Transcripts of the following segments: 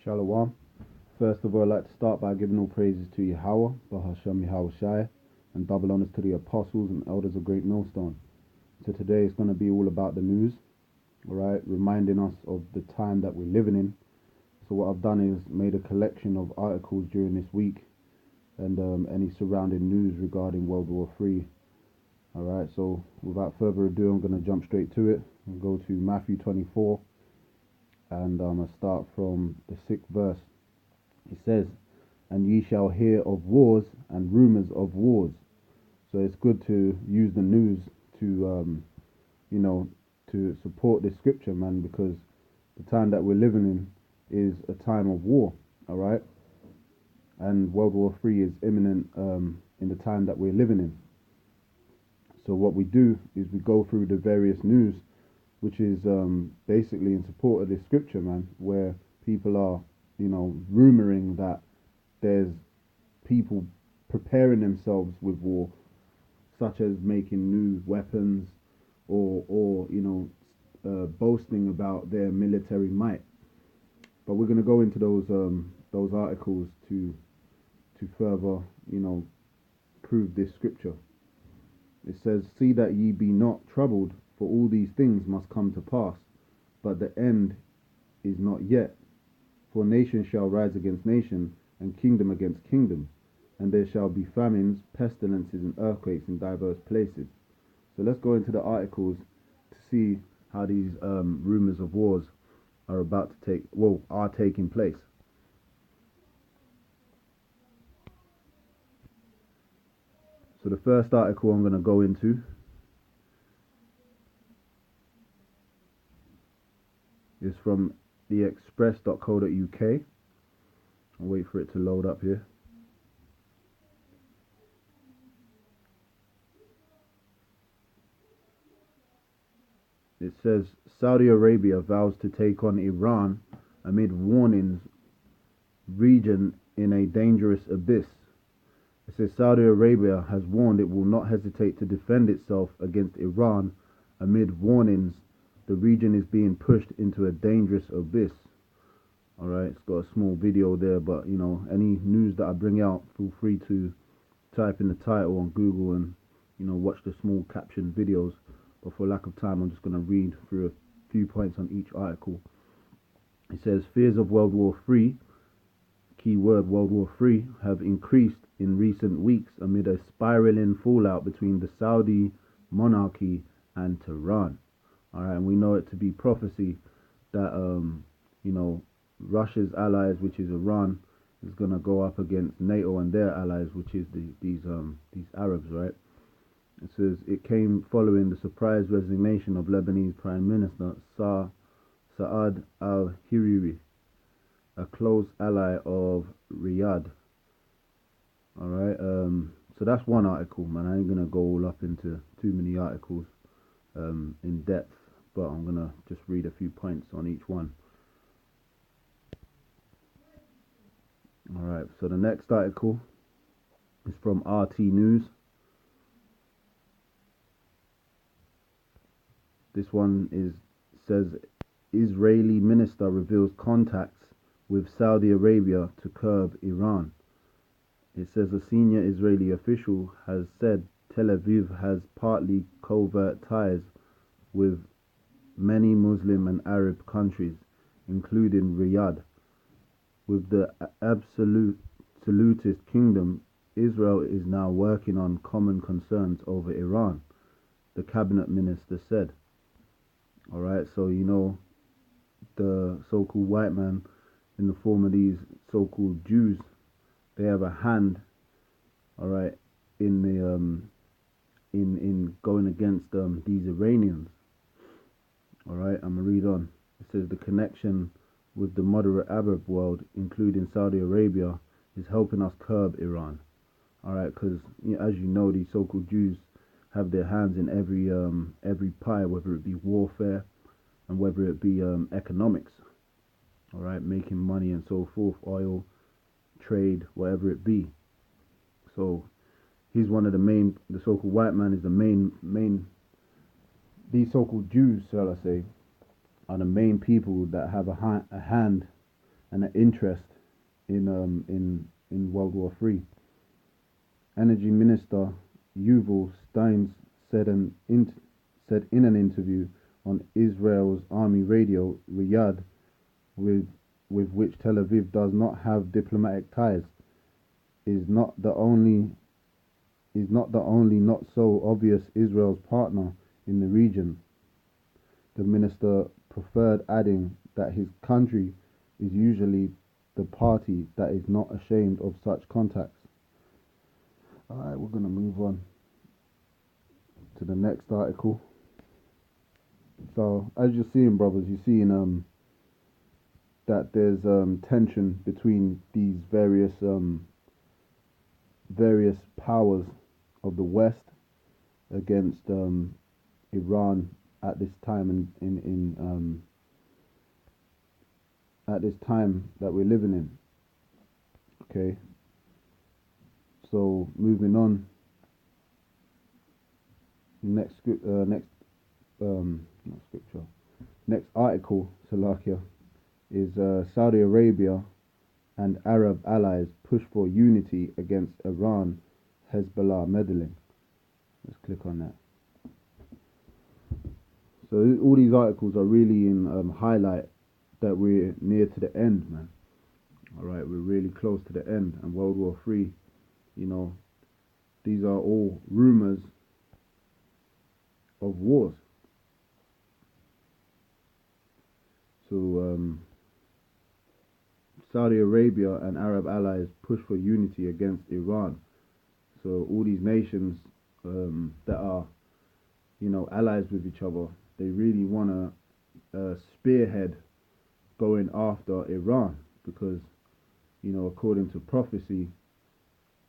Shalom. First of all, I'd like to start by giving all praises to Yahweh, Bahashem Yahushai, and double honors to the apostles and elders of GreatMillStone. So today it's going to be all about the news, alright, reminding us of the time that we're living in. So what I've done is made a collection of articles during this week and any surrounding news regarding World War III. Alright, so without further ado, I'm going to jump straight to it and go to Matthew 24, and I'm going to start from the 6th verse. It says, "And ye shall hear of wars and rumors of wars." So it's good to use the news to, to support this scripture, man, because the time that we're living in is a time of war, all right? And World War III is imminent in the time that we're living in. So what we do is we go through the various news, which is basically in support of this scripture, man, where people are, rumoring that there's people preparing themselves with war, such as making new weapons or boasting about their military might. But we're going to go into those articles to further, prove this scripture. It says, "See that ye be not troubled, for all these things must come to pass, but the end is not yet. For nation shall rise against nation, and kingdom against kingdom, and there shall be famines, pestilences, and earthquakes in diverse places." So let's go into the articles to see how these rumors of wars are are taking place. So the first article I'm going to go into is from theexpress.co.uk. I'll wait for it to load up here. It says, "Saudi Arabia vows to take on Iran amid warnings, region in a dangerous abyss." It says Saudi Arabia has warned it will not hesitate to defend itself against Iran amid warnings the region is being pushed into a dangerous abyss. Alright, it's got a small video there, but any news that I bring out, feel free to type in the title on Google and watch the small caption videos. But for lack of time, I'm just going to read through a few points on each article. It says, "Fears of World War III, keyword World War III, have increased in recent weeks amid a spiraling fallout between the Saudi monarchy and Tehran." Alright, and we know it to be prophecy that Russia's allies, which is Iran, is going to go up against NATO and their allies, which is these Arabs, right? It says it came following the surprise resignation of Lebanese Prime Minister Saad al-Hariri, a close ally of Riyadh. Alright, so that's one article, man. I ain't going to go all up into too many articles in depth, but I'm going to just read a few points on each one. Alright, so the next article is from RT News. This one says Israeli minister reveals contacts with Saudi Arabia to curb Iran. It says a senior Israeli official has said Tel Aviv has partly covert ties with many Muslim and Arab countries, including Riyadh. With the absolutist kingdom, Israel is now working on common concerns over Iran, the cabinet minister said. Alright, so the so-called white man in the form of these so-called Jews, they have a hand, alright, in the in going against these Iranians. Alright, I'm gonna read on. It says the connection with the moderate Arab world, including Saudi Arabia, is helping us curb Iran. Alright, because as you know, these so-called Jews have their hands in every pie, whether it be warfare and whether it be economics. Alright, making money and so forth, oil, trade, whatever it be. So he's one of the so-called white man is the main, these so-called Jews, shall I say, are the main people that have a hand and an interest in World War III. Energy Minister Yuval Steins said in an interview on Israel's army radio, Riyadh, with which Tel Aviv does not have diplomatic ties, is not the only not so obvious Israel's partner in the region. The minister preferred adding that his country is usually the party that is not ashamed of such contacts. Alright, we're going to move on to the next article. So, as you're seeing, brothers, you're seeing that there's tension between these various powers of the West against Iran at this time at this time that we're living in. Okay. So moving on. Next article, Salakia, is Saudi Arabia and Arab allies push for unity against Iran, Hezbollah meddling. Let's click on that. So all these articles are really in highlight that we're near to the end, man. Alright, we're really close to the end, and World War III, you know, these are all rumors of wars. So Saudi Arabia and Arab allies push for unity against Iran. So all these nations that are, you know, allies with each other, they really want to spearhead going after Iran, because, you know, according to prophecy,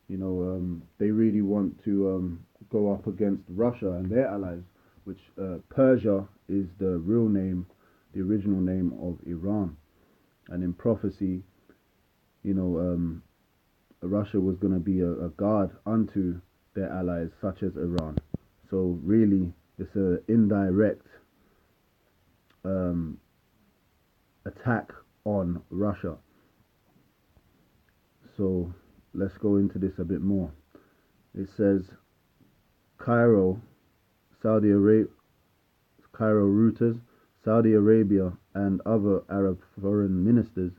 you know, they really want to go up against Russia and their allies, which Persia is the real name, the original name of Iran. And in prophecy, you know, Russia was going to be a guard unto their allies, such as Iran. So really, it's an indirect attack on Russia. So let's go into this a bit more. It says Cairo Reuters, Saudi Arabia and other Arab foreign ministers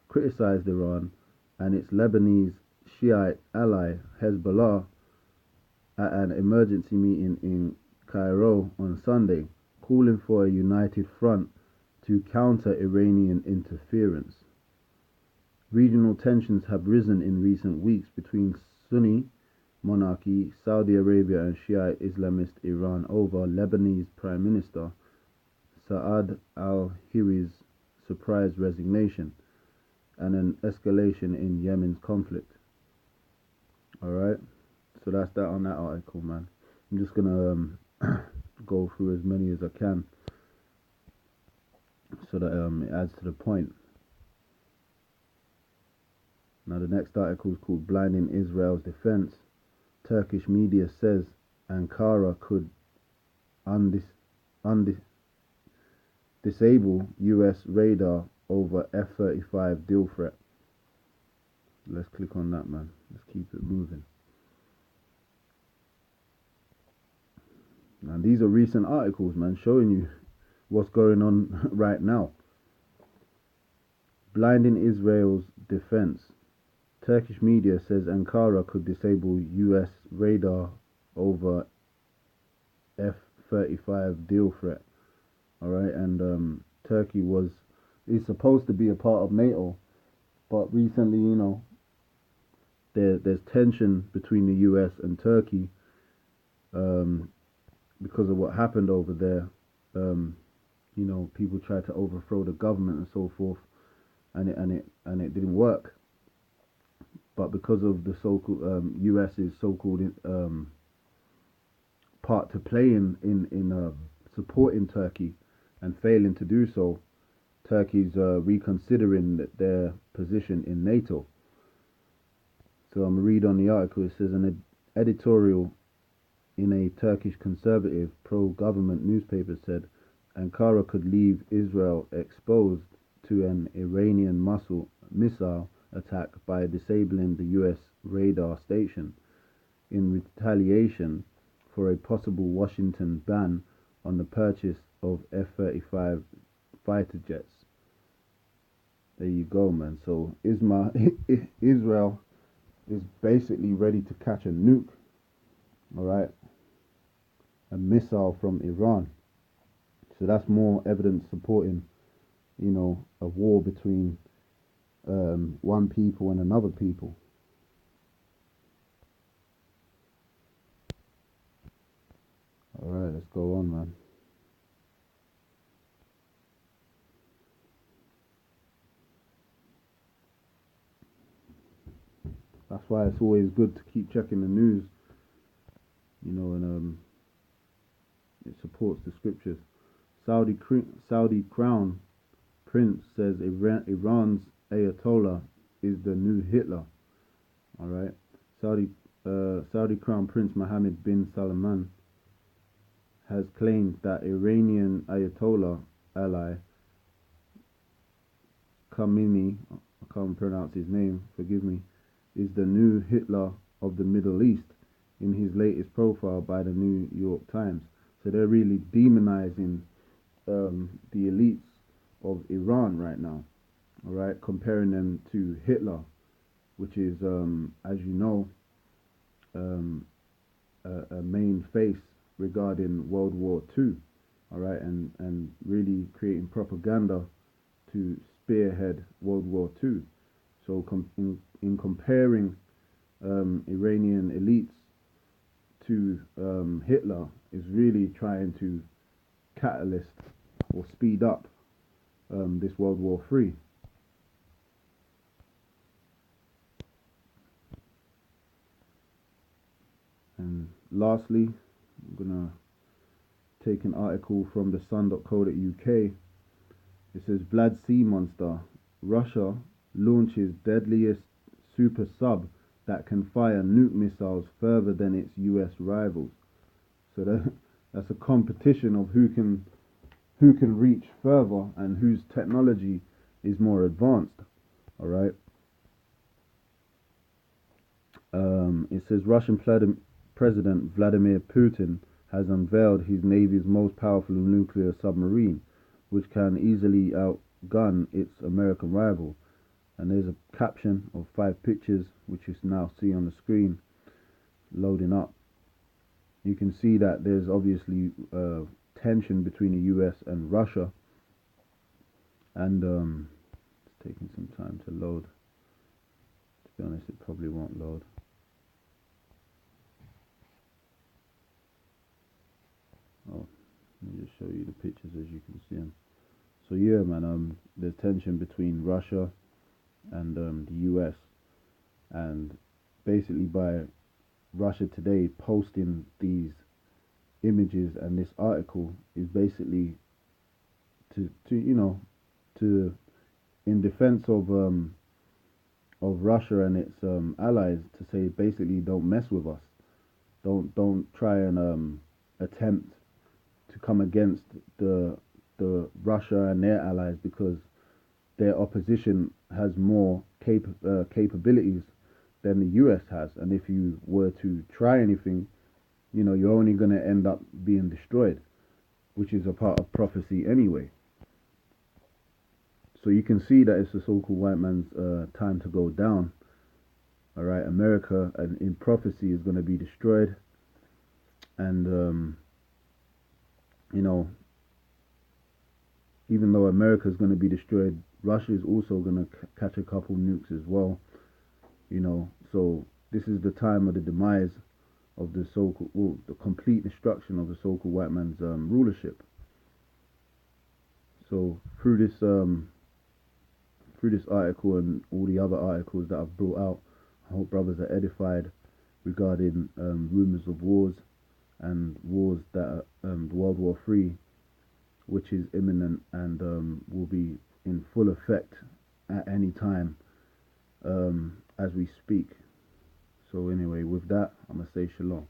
criticized Iran and its Lebanese Shiite ally Hezbollah at an emergency meeting in Cairo on Sunday, calling for a united front to counter Iranian interference. Regional tensions have risen in recent weeks between Sunni monarchy, Saudi Arabia and Shiite Islamist Iran over Lebanese Prime Minister Saad al-Hariri's surprise resignation and an escalation in Yemen's conflict. Alright, so that's that on that article, man. I'm just gonna go through as many as I can so that it adds to the point. Now the next article is called Blinding Israel's Defense. Turkish media says Ankara could disable US radar over F-35 deal threat. Let's click on that, man. Let's keep it moving. Now these are recent articles, man, showing you what's going on right now. Blinding Israel's defense. Turkish media says Ankara could disable US radar over F-35 deal threat. Alright, and Turkey is supposed to be a part of NATO, but recently, you know, there's tension between the US and Turkey because of what happened over there. You know, people tried to overthrow the government and so forth, and it didn't work. But because of the so-called US's so-called part to play in supporting Turkey and failing to do so, Turkey's reconsidering their position in NATO. So I'm going to read on the article. It says an editorial in a Turkish conservative pro-government newspaper said Ankara could leave Israel exposed to an Iranian missile attack by disabling the US radar station in retaliation for a possible Washington ban on the purchase of F-35 fighter jets. There you go, man. So Israel is basically ready to catch a nuke, all right, a missile from Iran. So that's more evidence supporting, you know, a war between one people and another people. All right, let's go on, man. That's why it's always good to keep checking the news, you know, and it supports the scriptures. Saudi Crown Prince says Iran's Ayatollah is the new Hitler. All right, Saudi Crown Prince Mohammed bin Salman has claimed that Iranian Ayatollah ally Khamenei, I can't pronounce his name, forgive me, is the new Hitler of the Middle East in his latest profile by the New York Times. So they're really demonizing the elites of Iran right now, all right, comparing them to Hitler, which is, as you know, a main face regarding World War II, all right, and really creating propaganda to spearhead World War II. So in comparing Iranian elites to Hitler is really trying to catalyst or speed up this World War III. And lastly, I'm gonna take an article from the sun.co.uk. It says Vlad Sea Monster, Russia launches deadliest super sub that can fire nuke missiles further than its US rivals. So that's a competition of who can reach further and whose technology is more advanced. All right. It says Russian President Vladimir Putin has unveiled his navy's most powerful nuclear submarine, which can easily outgun its American rival. And there's a caption of 5 pictures, which you now see on the screen, loading up. You can see that there's obviously tension between the US and Russia, and it's taking some time to load. To be honest, it probably won't load. Oh, let me just show you the pictures as you can see them. So yeah, man, there's tension between Russia and the US, and basically by Russia Today posting these images and this article is basically to in defense of Russia and its allies, to say basically don't mess with us, don't try and attempt to come against the Russia and their allies, because their opposition has more capabilities than the US has, and if you were to try anything, you know, you're only going to end up being destroyed, which is a part of prophecy anyway. So you can see that it's the so-called white man's time to go down. All right, America in prophecy is going to be destroyed, and you know, even though America is going to be destroyed, Russia is also going to catch a couple nukes as well. You know, so this is the time of the demise of the so-called, well, the complete destruction of the so-called white man's rulership. So through this article and all the other articles that I've brought out, I hope brothers are edified regarding rumors of wars and wars that World War III, which is imminent and will be in full effect at any time as we speak. So anyway, with that, I'm going to say shalom.